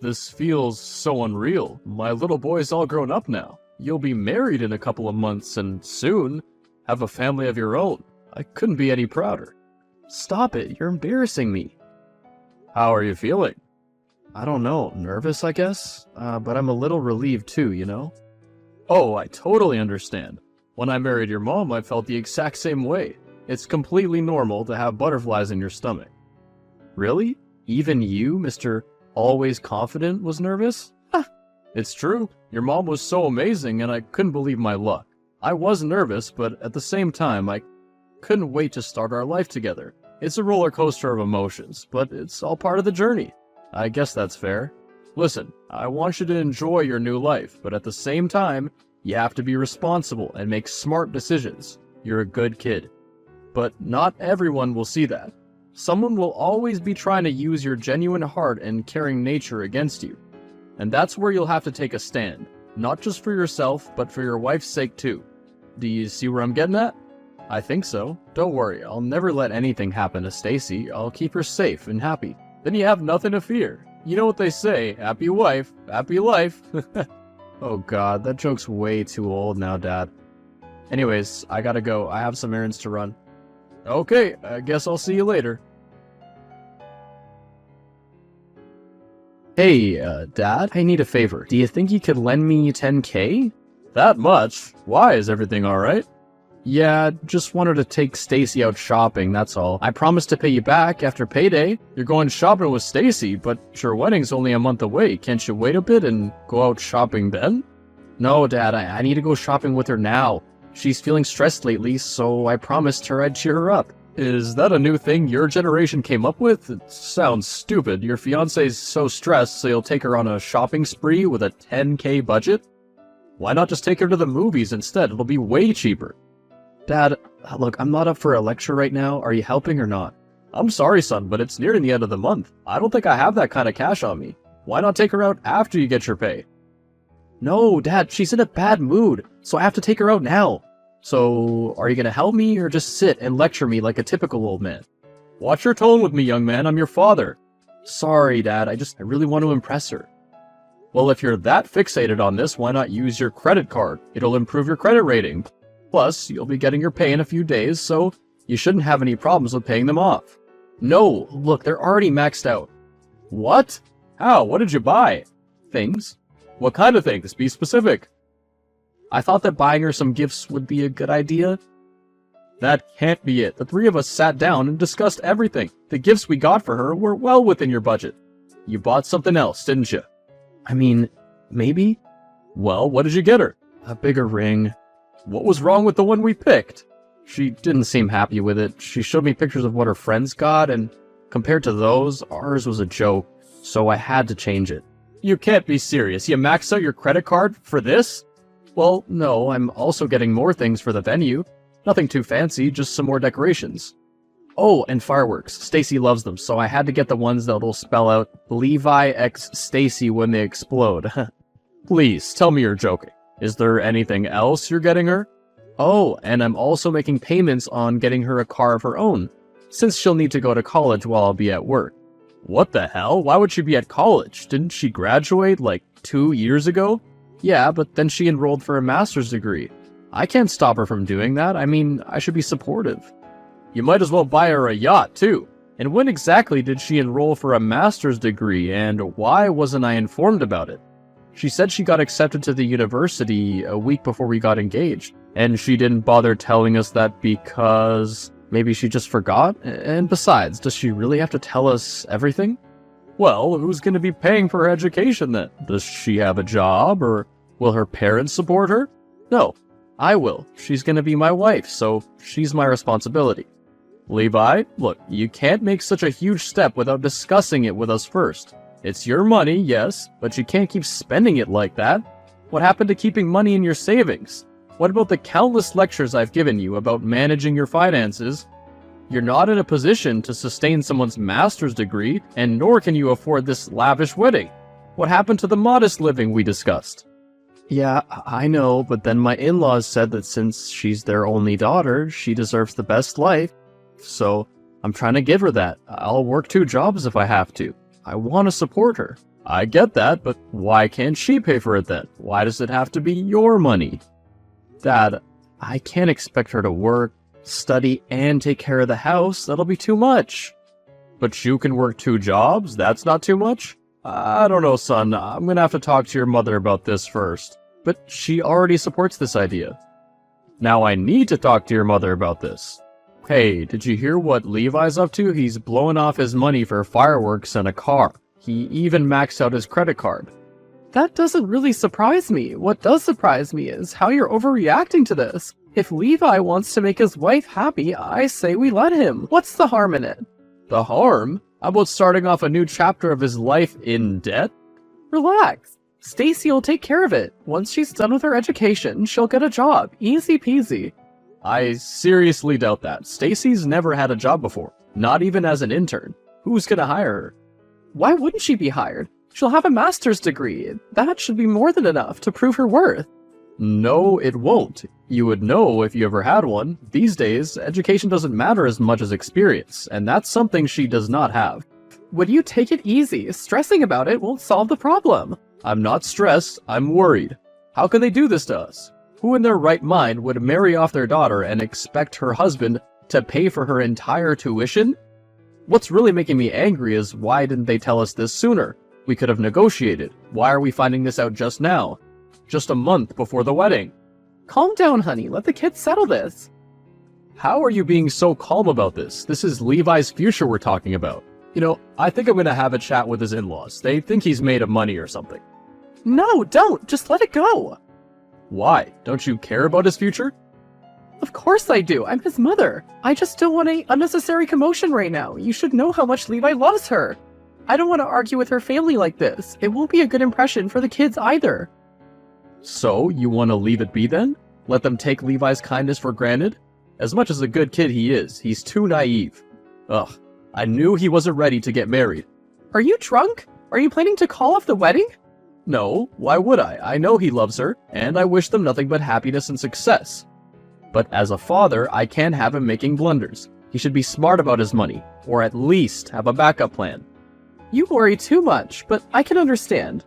This feels so unreal. My little boy's all grown up now. You'll be married in a couple of months and soon have a family of your own. I couldn't be any prouder. Stop it, you're embarrassing me. How are you feeling? I don't know, nervous I guess? But I'm a little relieved too, you know? Oh, I totally understand. When I married your mom, I felt the exact same way. It's completely normal to have butterflies in your stomach. Really? Even you, Mr. Always Confident, was nervous? It's true. Your mom was so amazing and I couldn't believe my luck. I was nervous, but at the same time, I couldn't wait to start our life together. It's a roller coaster of emotions, but it's all part of the journey. I guess that's fair. Listen, I want you to enjoy your new life, but at the same time, you have to be responsible and make smart decisions. You're a good kid. But not everyone will see that. Someone will always be trying to use your genuine heart and caring nature against you. And that's where you'll have to take a stand. Not just for yourself, but for your wife's sake too. Do you see where I'm getting at? I think so. Don't worry, I'll never let anything happen to Stacy. I'll keep her safe and happy. Then you have nothing to fear. You know what they say, happy wife, happy life. Oh god, that joke's way too old now, Dad. Anyways, I gotta go. I have some errands to run. Okay, I guess I'll see you later. Hey, Dad, I need a favor. Do you think you could lend me 10K? That much? Why, is everything alright? Yeah, just wanted to take Stacy out shopping, that's all. I promised to pay you back after payday. You're going shopping with Stacy, but your wedding's only a month away. Can't you wait a bit and go out shopping then? No, Dad, I need to go shopping with her now. She's feeling stressed lately, so I promised her I'd cheer her up. Is that a new thing your generation came up with? It sounds stupid. Your fiance's so stressed, so you'll take her on a shopping spree with a 10K budget? Why not just take her to the movies instead? It'll be way cheaper. Dad, look, I'm not up for a lecture right now. Are you helping or not? I'm sorry, son, but it's nearing the end of the month. I don't think I have that kind of cash on me. Why not take her out after you get your pay? No, Dad, she's in a bad mood, so I have to take her out now. So, are you gonna help me or just sit and lecture me like a typical old man? Watch your tone with me, young man. I'm your father. Sorry, Dad. I really want to impress her. Well, if you're that fixated on this, why not use your credit card? It'll improve your credit rating. Plus, you'll be getting your pay in a few days, so you shouldn't have any problems with paying them off. No, look, they're already maxed out. What? How? What did you buy? Things. What kind of things? Be specific. I thought that buying her some gifts would be a good idea. That can't be it. The three of us sat down and discussed everything. The gifts we got for her were well within your budget. You bought something else, didn't you? I mean, maybe? Well, what did you get her? A bigger ring. What was wrong with the one we picked? She didn't seem happy with it. She showed me pictures of what her friends got, and compared to those, ours was a joke, so I had to change it. You can't be serious. You maxed out your credit card for this? Well, no, I'm also getting more things for the venue. Nothing too fancy, just some more decorations. Oh, and fireworks. Stacy loves them, so I had to get the ones that'll spell out Levi X Stacy when they explode. Please, tell me you're joking. Is there anything else you're getting her? Oh, and I'm also making payments on getting her a car of her own, since she'll need to go to college while I'll be at work. What the hell? Why would she be at college? Didn't she graduate, like, 2 years ago? Yeah, but then she enrolled for a master's degree. I can't stop her from doing that. I mean, I should be supportive. You might as well buy her a yacht, too. And when exactly did she enroll for a master's degree, and why wasn't I informed about it? She said she got accepted to the university a week before we got engaged, and she didn't bother telling us that because maybe she just forgot? And besides, does she really have to tell us everything? Well, who's going to be paying for her education then? Does she have a job, or will her parents support her? No, I will. She's going to be my wife, so she's my responsibility. Levi, look, you can't make such a huge step without discussing it with us first. It's your money, yes, but you can't keep spending it like that. What happened to keeping money in your savings? What about the countless lectures I've given you about managing your finances? You're not in a position to sustain someone's master's degree, and nor can you afford this lavish wedding. What happened to the modest living we discussed? Yeah, I know, but then my in-laws said that since she's their only daughter, she deserves the best life. So, I'm trying to give her that. I'll work 2 jobs if I have to. I want to support her. I get that, but why can't she pay for it then? Why does it have to be your money? Dad, I can't expect her to work, study, and take care of the house. That'll be too much. But you can work 2 jobs? That's not too much? I don't know, son. I'm gonna have to talk to your mother about this first. But she already supports this idea. Now I need to talk to your mother about this. Hey, did you hear what Levi's up to? He's blowing off his money for fireworks and a car. He even maxed out his credit card. That doesn't really surprise me. What does surprise me is how you're overreacting to this. If Levi wants to make his wife happy, I say we let him. What's the harm in it? The harm? How about starting off a new chapter of his life in debt? Relax. Stacy will take care of it. Once she's done with her education, she'll get a job. Easy peasy. I seriously doubt that. Stacy's never had a job before. Not even as an intern. Who's gonna hire her? Why wouldn't she be hired? She'll have a master's degree. That should be more than enough to prove her worth. No, it won't. You would know if you ever had one. These days, education doesn't matter as much as experience, and that's something she does not have. Would you take it easy? Stressing about it won't solve the problem. I'm not stressed, I'm worried. How can they do this to us? Who in their right mind would marry off their daughter and expect her husband to pay for her entire tuition? What's really making me angry is why didn't they tell us this sooner? We could have negotiated. Why are we finding this out just now? Just a month before the wedding. Calm down, honey. Let the kids settle this. How are you being so calm about this? This is Levi's future we're talking about. You know, I think I'm gonna have a chat with his in-laws. They think he's made of money or something. No, don't. Just let it go. Why? Don't you care about his future? Of course I do. I'm his mother. I just don't want any unnecessary commotion right now. You should know how much Levi loves her. I don't want to argue with her family like this. It won't be a good impression for the kids either. So, you want to leave it be then? Let them take Levi's kindness for granted? As much as a good kid he is, he's too naive. Ugh, I knew he wasn't ready to get married. Are you drunk? Are you planning to call off the wedding? No, why would I? I know he loves her, and I wish them nothing but happiness and success. But as a father, I can't have him making blunders. He should be smart about his money, or at least have a backup plan. You worry too much, but I can understand.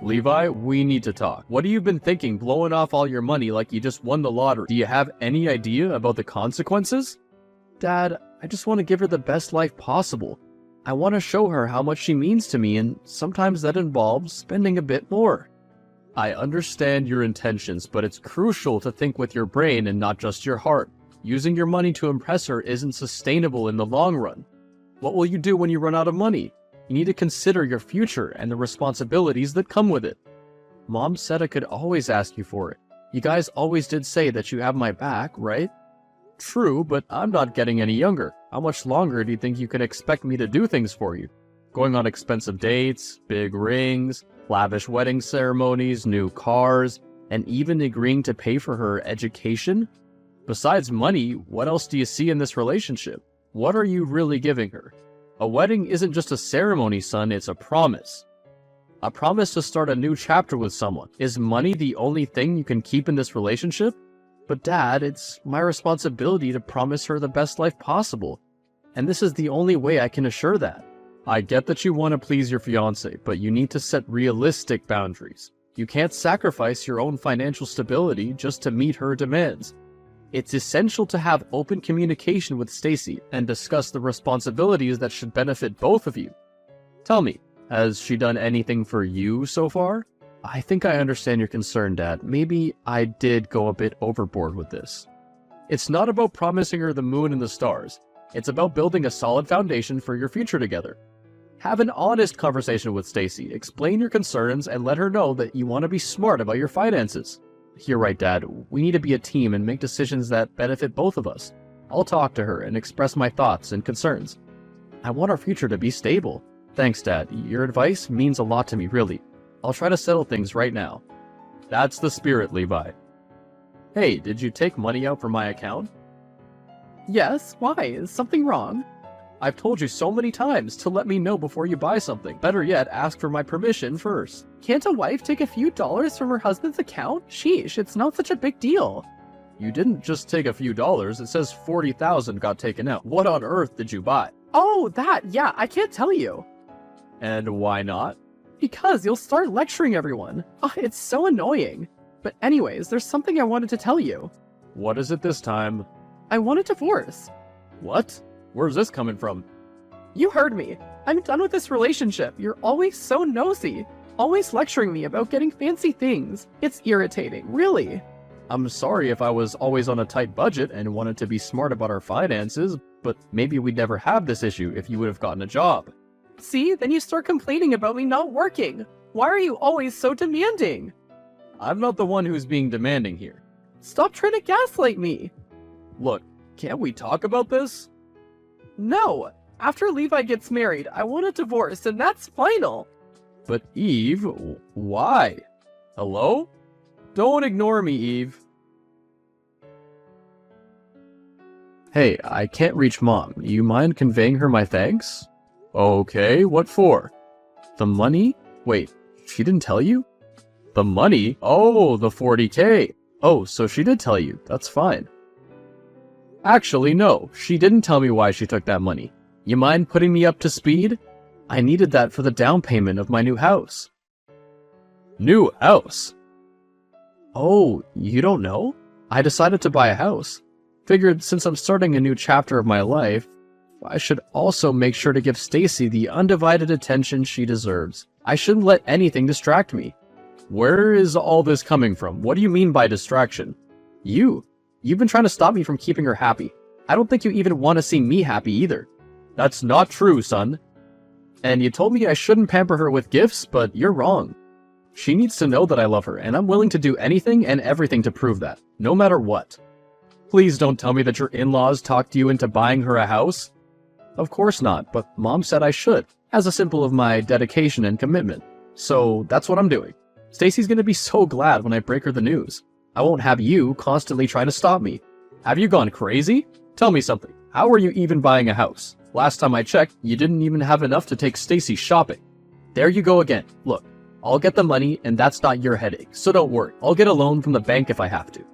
Levi, we need to talk. What have you been thinking blowing off all your money like you just won the lottery? Do you have any idea about the consequences? Dad, I just want to give her the best life possible. I want to show her how much she means to me, and sometimes that involves spending a bit more. I understand your intentions, but it's crucial to think with your brain and not just your heart. Using your money to impress her isn't sustainable in the long run. What will you do when you run out of money? You need to consider your future and the responsibilities that come with it. Mom said I could always ask you for it. You guys always did say that you have my back, right? True, but I'm not getting any younger. How much longer do you think you can expect me to do things for you? Going on expensive dates, big rings, lavish wedding ceremonies, new cars, and even agreeing to pay for her education? Besides money, what else do you see in this relationship? What are you really giving her? A wedding isn't just a ceremony, son, it's a promise. A promise to start a new chapter with someone. Is money the only thing you can keep in this relationship? But Dad, it's my responsibility to promise her the best life possible. And this is the only way I can assure that. I get that you want to please your fiancé, but you need to set realistic boundaries. You can't sacrifice your own financial stability just to meet her demands. It's essential to have open communication with Stacy and discuss the responsibilities that should benefit both of you. Tell me, has she done anything for you so far? I think I understand your concern, Dad. Maybe I did go a bit overboard with this. It's not about promising her the moon and the stars. It's about building a solid foundation for your future together. Have an honest conversation with Stacy, explain your concerns, and let her know that you want to be smart about your finances. You're right, Dad. We need to be a team and make decisions that benefit both of us. I'll talk to her and express my thoughts and concerns. I want our future to be stable. Thanks, Dad. Your advice means a lot to me, really. I'll try to settle things right now. That's the spirit, Levi. Hey, did you take money out from my account? Yes, why? Is something wrong? I've told you so many times to let me know before you buy something. Better yet, ask for my permission first. Can't a wife take a few dollars from her husband's account? Sheesh, it's not such a big deal. You didn't just take a few dollars, it says 40,000 got taken out. What on earth did you buy? Oh, that, yeah, I can't tell you. And why not? Because you'll start lecturing everyone. It's so annoying. But anyways, there's something I wanted to tell you. What is it this time? I want a divorce. What? Where's this coming from? You heard me. I'm done with this relationship. You're always so nosy. Always lecturing me about getting fancy things. It's irritating, really. I'm sorry if I was always on a tight budget and wanted to be smart about our finances, but maybe we'd never have this issue if you would have gotten a job. See, then you start complaining about me not working. Why are you always so demanding? I'm not the one who's being demanding here. Stop trying to gaslight me. Look, can't we talk about this? No. After Levi gets married, I want a divorce, and that's final. But Eve, why? Hello? Don't ignore me, Eve. Hey, I can't reach Mom. You mind conveying her my thanks? Okay, what for? The money? Wait, she didn't tell you? The money? Oh, the 40K. Oh, so she did tell you. That's fine. Actually, no. She didn't tell me why she took that money. You mind putting me up to speed? I needed that for the down payment of my new house. New house? Oh, you don't know? I decided to buy a house. Figured since I'm starting a new chapter of my life, I should also make sure to give Stacy the undivided attention she deserves. I shouldn't let anything distract me. Where is all this coming from? What do you mean by distraction? You've been trying to stop me from keeping her happy. I don't think you even want to see me happy either. That's not true, son. And you told me I shouldn't pamper her with gifts, but you're wrong. She needs to know that I love her, and I'm willing to do anything and everything to prove that, no matter what. Please don't tell me that your in-laws talked you into buying her a house. Of course not, but Mom said I should, as a symbol of my dedication and commitment. So that's what I'm doing. Stacy's gonna be so glad when I break her the news. I won't have you constantly trying to stop me. Have you gone crazy? Tell me something. How are you even buying a house? Last time I checked, you didn't even have enough to take Stacy shopping. There you go again. Look, I'll get the money and that's not your headache, so don't worry. I'll get a loan from the bank if I have to.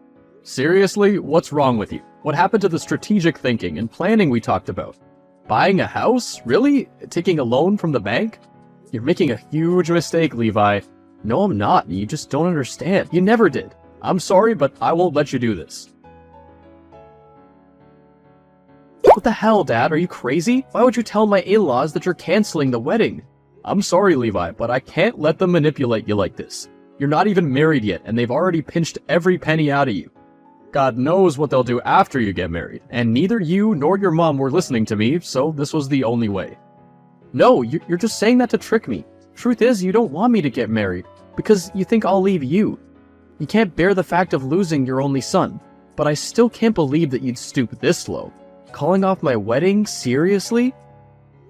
Seriously, what's wrong with you? What happened to the strategic thinking and planning we talked about? Buying a house? Really? Taking a loan from the bank? You're making a huge mistake, Levi. No, I'm not. You just don't understand. You never did. I'm sorry, but I won't let you do this. What the hell, Dad? Are you crazy? Why would you tell my in-laws that you're canceling the wedding? I'm sorry, Levi, but I can't let them manipulate you like this. You're not even married yet, and they've already pinched every penny out of you. God knows what they'll do after you get married, and neither you nor your mom were listening to me, so this was the only way. No, you're just saying that to trick me. Truth is, you don't want me to get married, because you think I'll leave you. You can't bear the fact of losing your only son, but I still can't believe that you'd stoop this low. Calling off my wedding? Seriously?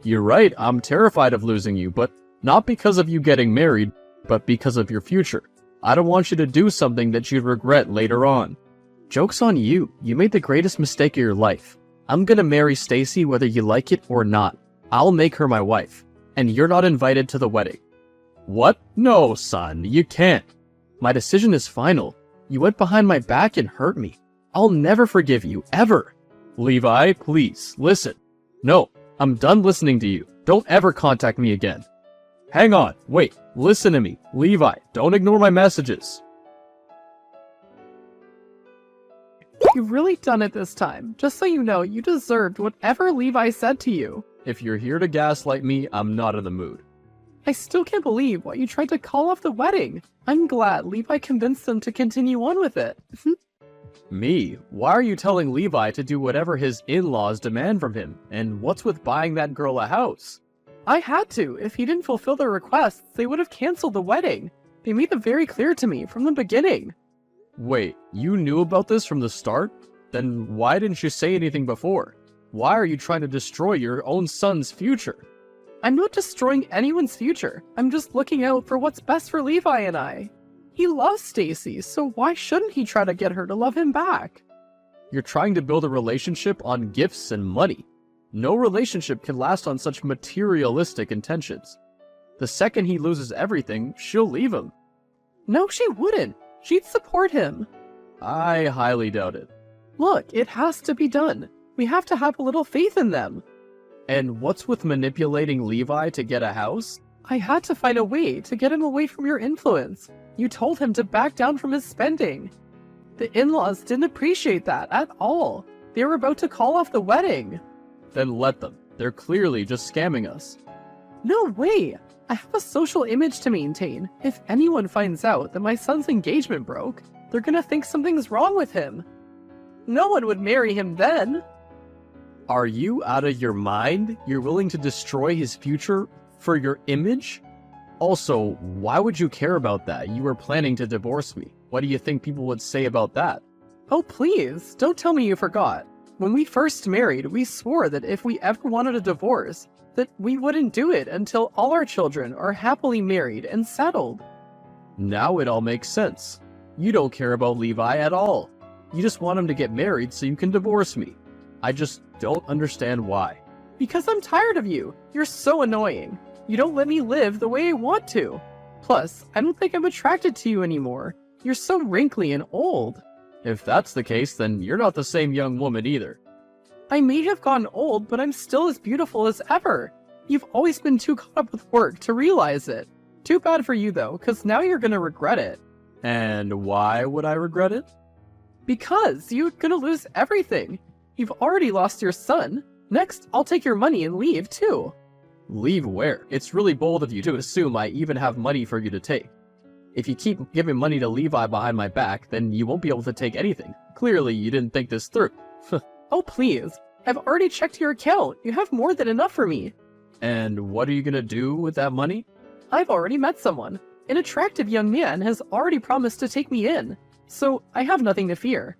You're right, I'm terrified of losing you, but not because of you getting married, but because of your future. I don't want you to do something that you'd regret later on. Joke's on you. You made the greatest mistake of your life. I'm gonna marry Stacy whether you like it or not. I'll make her my wife, and you're not invited to the wedding. What? No, son, you can't. My decision is final. You went behind my back and hurt me. I'll never forgive you, ever. Levi, please, listen. No, I'm done listening to you. Don't ever contact me again. Hang on, wait, listen to me. Levi, don't ignore my messages. You've really done it this time. Just so you know, you deserved whatever Levi said to you. If you're here to gaslight me, I'm not in the mood. I still can't believe why you tried to call off the wedding. I'm glad Levi convinced them to continue on with it. Me? Why are you telling Levi to do whatever his in-laws demand from him? And what's with buying that girl a house? I had to. If he didn't fulfill their requests, they would have canceled the wedding. They made it very clear to me from the beginning. Wait, you knew about this from the start? Then why didn't you say anything before? Why are you trying to destroy your own son's future? I'm not destroying anyone's future. I'm just looking out for what's best for Levi and I. He loves Stacy, so why shouldn't he try to get her to love him back? You're trying to build a relationship on gifts and money. No relationship can last on such materialistic intentions. The second he loses everything, she'll leave him. No, she wouldn't. She'd support him. I highly doubt it. Look, it has to be done. We have to have a little faith in them. And what's with manipulating Levi to get a house? I had to find a way to get him away from your influence. You told him to back down from his spending. The in-laws didn't appreciate that at all. They were about to call off the wedding. Then let them. They're clearly just scamming us. No way! I have a social image to maintain. If anyone finds out that my son's engagement broke, they're gonna think something's wrong with him. No one would marry him then. Are you out of your mind? You're willing to destroy his future for your image? Also, why would you care about that? You were planning to divorce me. What do you think people would say about that? Oh please, don't tell me you forgot. When we first married, we swore that if we ever wanted a divorce, that we wouldn't do it until all our children are happily married and settled. Now it all makes sense. You don't care about Levi at all. You just want him to get married so you can divorce me. I just don't understand why. Because I'm tired of you. You're so annoying. You don't let me live the way I want to. Plus, I don't think I'm attracted to you anymore. You're so wrinkly and old. If that's the case, then you're not the same young woman either. I may have gotten old, but I'm still as beautiful as ever. You've always been too caught up with work to realize it. Too bad for you though, because now you're gonna regret it. And why would I regret it? Because you're gonna lose everything. You've already lost your son. Next, I'll take your money and leave too. Leave where? It's really bold of you to assume I even have money for you to take. If you keep giving money to Levi behind my back, then you won't be able to take anything. Clearly, you didn't think this through. Oh please, I've already checked your account. You have more than enough for me. And what are you gonna do with that money? I've already met someone. An attractive young man has already promised to take me in, so I have nothing to fear.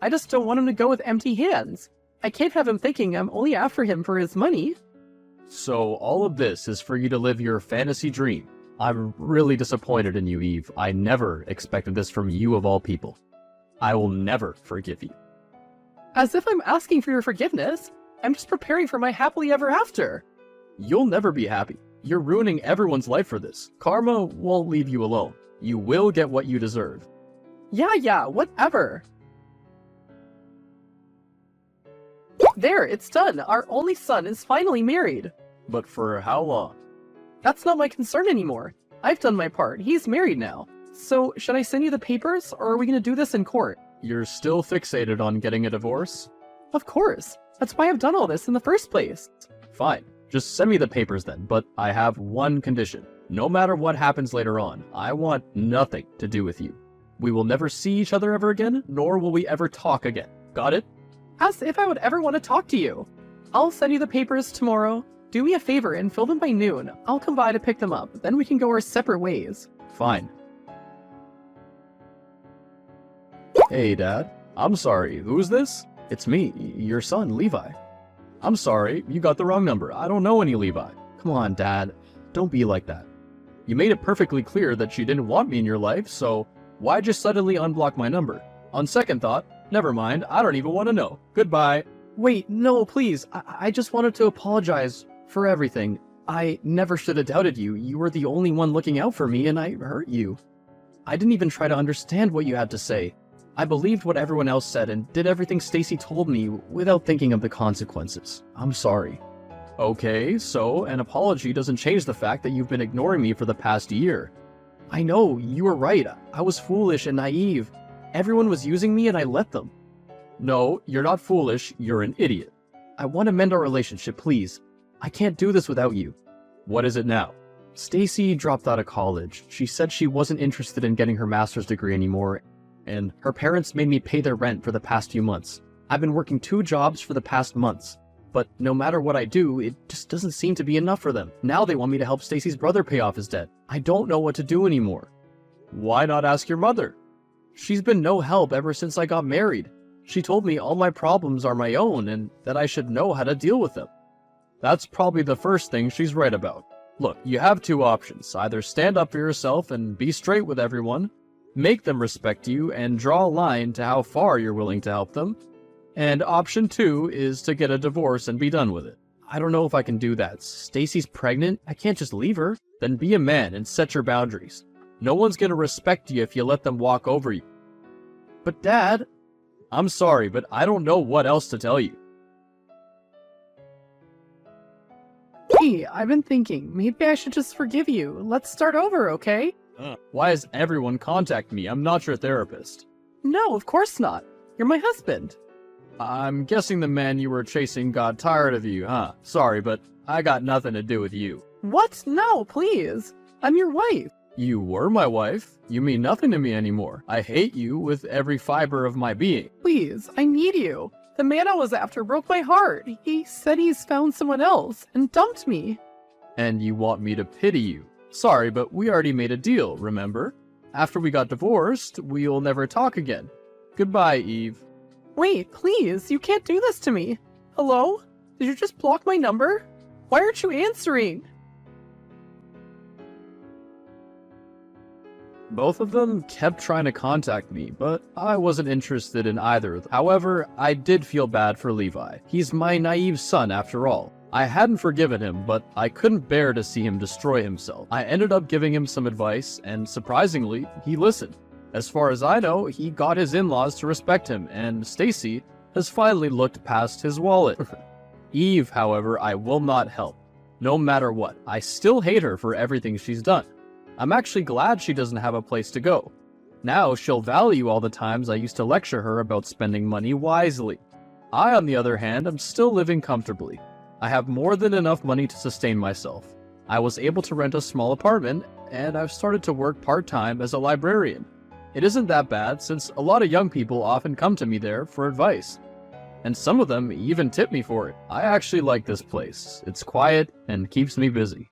I just don't want him to go with empty hands. I can't have him thinking I'm only after him for his money. So all of this is for you to live your fantasy dream. I'm really disappointed in you, Eve. I never expected this from you of all people. I will never forgive you. As if I'm asking for your forgiveness. I'm just preparing for my happily ever after. You'll never be happy. You're ruining everyone's life for this. Karma won't leave you alone. You will get what you deserve. Yeah, whatever. There, it's done. Our only son is finally married. But for how long? That's not my concern anymore. I've done my part. He's married now. So, should I send you the papers, or are we gonna do this in court? You're still fixated on getting a divorce? Of course. That's why I've done all this in the first place. Fine. Just send me the papers then, but I have one condition. No matter what happens later on, I want nothing to do with you. We will never see each other ever again, nor will we ever talk again. Got it? As if I would ever want to talk to you. I'll send you the papers tomorrow. Do me a favor and fill them by noon. I'll come by to pick them up, then we can go our separate ways. Fine. Hey, Dad. I'm sorry. Who's this? It's me, your son, Levi. I'm sorry, you got the wrong number. I don't know any Levi. Come on, Dad. Don't be like that. You made it perfectly clear that you didn't want me in your life, so why just suddenly unblock my number? On second thought, never mind, I don't even want to know. Goodbye. Wait, no, please. I just wanted to apologize for everything. I never should have doubted you. You were the only one looking out for me, and I hurt you. I didn't even try to understand what you had to say. I believed what everyone else said and did everything Stacy told me without thinking of the consequences. I'm sorry. Okay, so an apology doesn't change the fact that you've been ignoring me for the past year. I know, you were right. I was foolish and naive. Everyone was using me and I let them. No, you're not foolish, you're an idiot. I want to mend our relationship, please. I can't do this without you. What is it now? Stacy dropped out of college. She said she wasn't interested in getting her master's degree anymore, and her parents made me pay their rent for the past few months. I've been working 2 jobs for the past months, but no matter what I do, it just doesn't seem to be enough for them. Now they want me to help Stacy's brother pay off his debt. I don't know what to do anymore. Why not ask your mother? She's been no help ever since I got married. She told me all my problems are my own and that I should know how to deal with them. That's probably the first thing she's right about. Look, you have 2 options. Either stand up for yourself and be straight with everyone, make them respect you, and draw a line to how far you're willing to help them. And option 2 is to get a divorce and be done with it. I don't know if I can do that. Stacy's pregnant. I can't just leave her. Then be a man and set your boundaries. No one's gonna respect you if you let them walk over you. But Dad... I'm sorry, but I don't know what else to tell you. Hey, I've been thinking, maybe I should just forgive you. Let's start over, okay? Why is everyone contacting me? I'm not your therapist. No, of course not. You're my husband. I'm guessing the man you were chasing got tired of you, huh? Sorry, but I got nothing to do with you. What? No, please. I'm your wife. You were my wife. You mean nothing to me anymore. I hate you with every fiber of my being. Please, I need you. The man I was after broke my heart. He said he's found someone else and dumped me. And you want me to pity you. Sorry, but we already made a deal, remember? After we got divorced, we'll never talk again. Goodbye, Eve. Wait, please, you can't do this to me. Hello? Did you just block my number? Why aren't you answering? Both of them kept trying to contact me, but I wasn't interested in either of them. However, I did feel bad for Levi. He's my naive son after all. I hadn't forgiven him, but I couldn't bear to see him destroy himself. I ended up giving him some advice, and surprisingly, he listened. As far as I know, he got his in-laws to respect him, and Stacy has finally looked past his wallet. Eve, however, I will not help. No matter what, I still hate her for everything she's done. I'm actually glad she doesn't have a place to go. Now she'll value all the times I used to lecture her about spending money wisely. I, on the other hand, am still living comfortably. I have more than enough money to sustain myself. I was able to rent a small apartment, and I've started to work part-time as a librarian. It isn't that bad, since a lot of young people often come to me there for advice. And some of them even tip me for it. I actually like this place. It's quiet and keeps me busy.